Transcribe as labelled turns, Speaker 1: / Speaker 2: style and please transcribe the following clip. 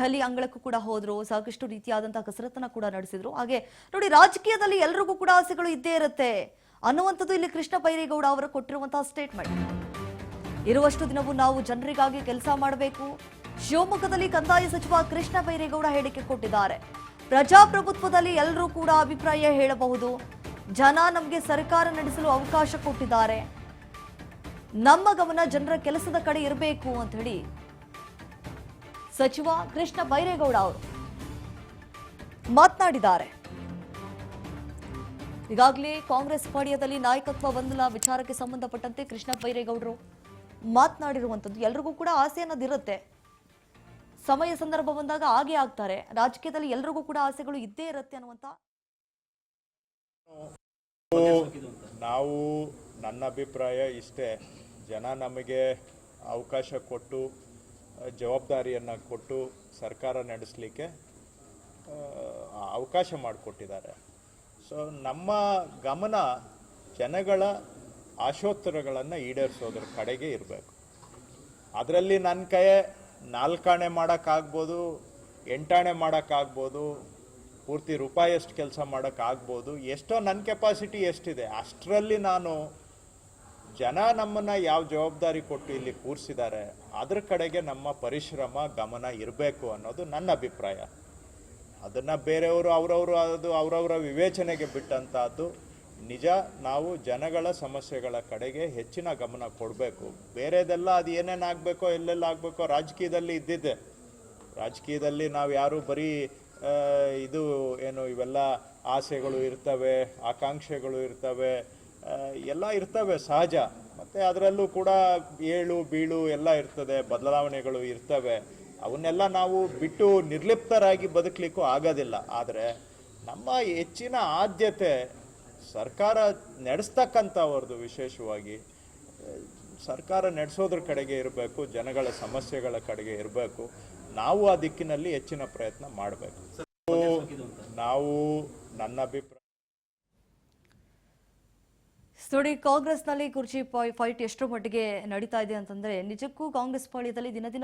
Speaker 1: ದೆಹಲಿ ಅಂಗಳಕ್ಕೂ ಕೂಡ ಹೋದ್ರು, ಸಾಕಷ್ಟು ರೀತಿಯಾದಂತಹ ಕಸರತ್ತನ್ನ ಕೂಡ ನಡೆಸಿದ್ರು. ಹಾಗೆ ನೋಡಿ, ರಾಜಕೀಯದಲ್ಲಿ ಎಲ್ರಿಗೂ ಕೂಡ ಆಸೆಗಳು ಇದ್ದೇ ಇರುತ್ತೆ ಅನ್ನುವಂಥದ್ದು ಇಲ್ಲಿ ಕೃಷ್ಣ ಬೈರೇಗೌಡ ಅವರು ಕೊಟ್ಟಿರುವಂತಹ ಸ್ಟೇಟ್ಮೆಂಟ್. ಇರುವಷ್ಟು ದಿನವೂ ನಾವು ಜನರಿಗಾಗಿ ಕೆಲಸ ಮಾಡಬೇಕು. ಶಿವಮೊಗ್ಗದಲ್ಲಿ ಕಂದಾಯ ಸಚಿವ ಕೃಷ್ಣ ಬೈರೇಗೌಡ ಹೇಳಿಕೆ ಕೊಟ್ಟಿದ್ದಾರೆ. ಪ್ರಜಾಪ್ರಭುತ್ವದಲ್ಲಿ ಎಲ್ಲರೂ ಕೂಡ ಅಭಿಪ್ರಾಯ ಹೇಳಬಹುದು. ಜನ ನಮಗೆ ಸರ್ಕಾರ ನಡೆಸಲು ಅವಕಾಶ ಕೊಟ್ಟಿದ್ದಾರೆ. ನಮ್ಮ ಗಮನ ಜನರ ಕೆಲಸದ ಕಡೆ ಇರಬೇಕು ಅಂತ ಹೇಳಿ ಸಚಿವ ಕೃಷ್ಣ ಬೈರೇಗೌಡ ಅವರು ಮಾತನಾಡಿದ್ದಾರೆ. ಈಗಾಗಲೇ ಕಾಂಗ್ರೆಸ್ ಪಾಳ್ಯದಲ್ಲಿ ನಾಯಕತ್ವ ಗೊಂದಲ ವಿಚಾರಕ್ಕೆ ಸಂಬಂಧಪಟ್ಟಂತೆ ಕೃಷ್ಣ ಬೈರೇಗೌಡರು ಮಾತನಾಡಿರುವಂಥದ್ದು. ಎಲ್ರಿಗೂ ಕೂಡ ಆಸೆ ಅನ್ನೋದಿರುತ್ತೆ, ಸಮಯ ಸಂದರ್ಭ ಬಂದಾಗ ಹಾಗೆ ಆಗ್ತಾರೆ. ರಾಜಕೀಯದಲ್ಲಿ ಎಲ್ರಿಗೂ ಕೂಡ ಆಸೆಗಳು ಇದ್ದೇ ಇರುತ್ತೆ ಅನ್ನುವಂತ
Speaker 2: ನಾವು ನನ್ನ ಅಭಿಪ್ರಾಯ ಇಷ್ಟೇ. ಜನ ನಮಗೆ ಅವಕಾಶ ಕೊಟ್ಟು ಜವಾಬ್ದಾರಿಯನ್ನು ಕೊಟ್ಟು ಸರ್ಕಾರ ನಡೆಸಲಿಕ್ಕೆ ಅವಕಾಶ ಮಾಡಿಕೊಟ್ಟಿದ್ದಾರೆ. ಸೊ ನಮ್ಮ ಗಮನ ಜನಗಳ ಆಶೋತ್ತರಗಳನ್ನು ಈಡೇರಿಸೋದ್ರ ಕಡೆಗೆ ಇರಬೇಕು. ಅದರಲ್ಲಿ ನನ್ನ ಕೈ 4 ಆಣೆ ಮಾಡೋಕ್ಕಾಗ್ಬೋದು, 8 ಆಣೆ ಮಾಡೋಕ್ಕಾಗ್ಬೋದು, ಪೂರ್ತಿ ರೂಪಾಯಿಯಷ್ಟು ಕೆಲಸ ಮಾಡೋಕ್ಕಾಗ್ಬೋದು. ಎಷ್ಟೋ ನನ್ನ ಕೆಪಾಸಿಟಿ ಎಷ್ಟಿದೆ ಅಷ್ಟರಲ್ಲಿ ನಾನು ಜನ ನಮ್ಮನ್ನು ಯಾವ ಜವಾಬ್ದಾರಿ ಕೊಟ್ಟು ಇಲ್ಲಿ ಕೂರಿಸಿದ್ದಾರೆ ಅದ್ರ ಕಡೆಗೆ ನಮ್ಮ ಪರಿಶ್ರಮ ಗಮನ ಇರಬೇಕು ಅನ್ನೋದು ನನ್ನ ಅಭಿಪ್ರಾಯ. ಅದನ್ನು ಬೇರೆಯವರು ಅವರವರ ವಿವೇಚನೆಗೆ ಬಿಟ್ಟಂಥದ್ದು. ನಿಜ, ನಾವು ಜನಗಳ ಸಮಸ್ಯೆಗಳ ಕಡೆಗೆ ಹೆಚ್ಚಿನ ಗಮನ ಕೊಡಬೇಕು. ಬೇರೆದೆಲ್ಲ ಅದು ಏನೇನಾಗಬೇಕೋ ಎಲ್ಲೆಲ್ಲ ಆಗಬೇಕೋ ರಾಜಕೀಯದಲ್ಲಿ ಇದ್ದಿದ್ದೆ. ರಾಜಕೀಯದಲ್ಲಿ ನಾವು ಯಾರು ಬರೀ ಇವೆಲ್ಲ ಆಸೆಗಳು ಇರ್ತವೆ, ಆಕಾಂಕ್ಷೆಗಳು ಇರ್ತವೆ, ಎಲ್ಲ ಇರ್ತವೆ ಸಹಜ. ಮತ್ತು ಅದರಲ್ಲೂ ಕೂಡ ಏಳು ಬೀಳು ಎಲ್ಲ ಇರ್ತದೆ, ಬದಲಾವಣೆಗಳು ಇರ್ತವೆ. ಅವನ್ನೆಲ್ಲ ನಾವು ಬಿಟ್ಟು ನಿರ್ಲಿಪ್ತರಾಗಿ ಬದುಕಲಿಕ್ಕೂ ಆಗೋದಿಲ್ಲ. ಆದರೆ ನಮ್ಮ ಹೆಚ್ಚಿನ ಆದ್ಯತೆ ಸರ್ಕಾರ ನಡೆಸ್ತಕ್ಕಂಥವ್ರದ್ದು, ವಿಶೇಷವಾಗಿ ಸರ್ಕಾರ ನಡೆಸೋದ್ರ ಕಡೆಗೆ ಇರಬೇಕು, ಜನಗಳ ಸಮಸ್ಯೆಗಳ ಕಡೆಗೆ ಇರಬೇಕು. ನಾವು ಆ ದಿಕ್ಕಿನಲ್ಲಿ ಹೆಚ್ಚಿನ ಪ್ರಯತ್ನ ಮಾಡಬೇಕು. ನಾವು ನನ್ನ ಅಭಿಪ್ರಾಯ
Speaker 1: ನೋಡಿ, ಕಾಂಗ್ರೆಸ್ನಲ್ಲಿ ಕುರ್ಚಿ ಫೈಟ್ ಎಷ್ಟರ ಮಟ್ಟಿಗೆ ನಡೀತಾ ಇದೆ ಅಂತಂದ್ರೆ ನಿಜಕ್ಕೂ ಕಾಂಗ್ರೆಸ್ ಪಾಳ್ಯದಲ್ಲಿ ದಿನ ದಿನ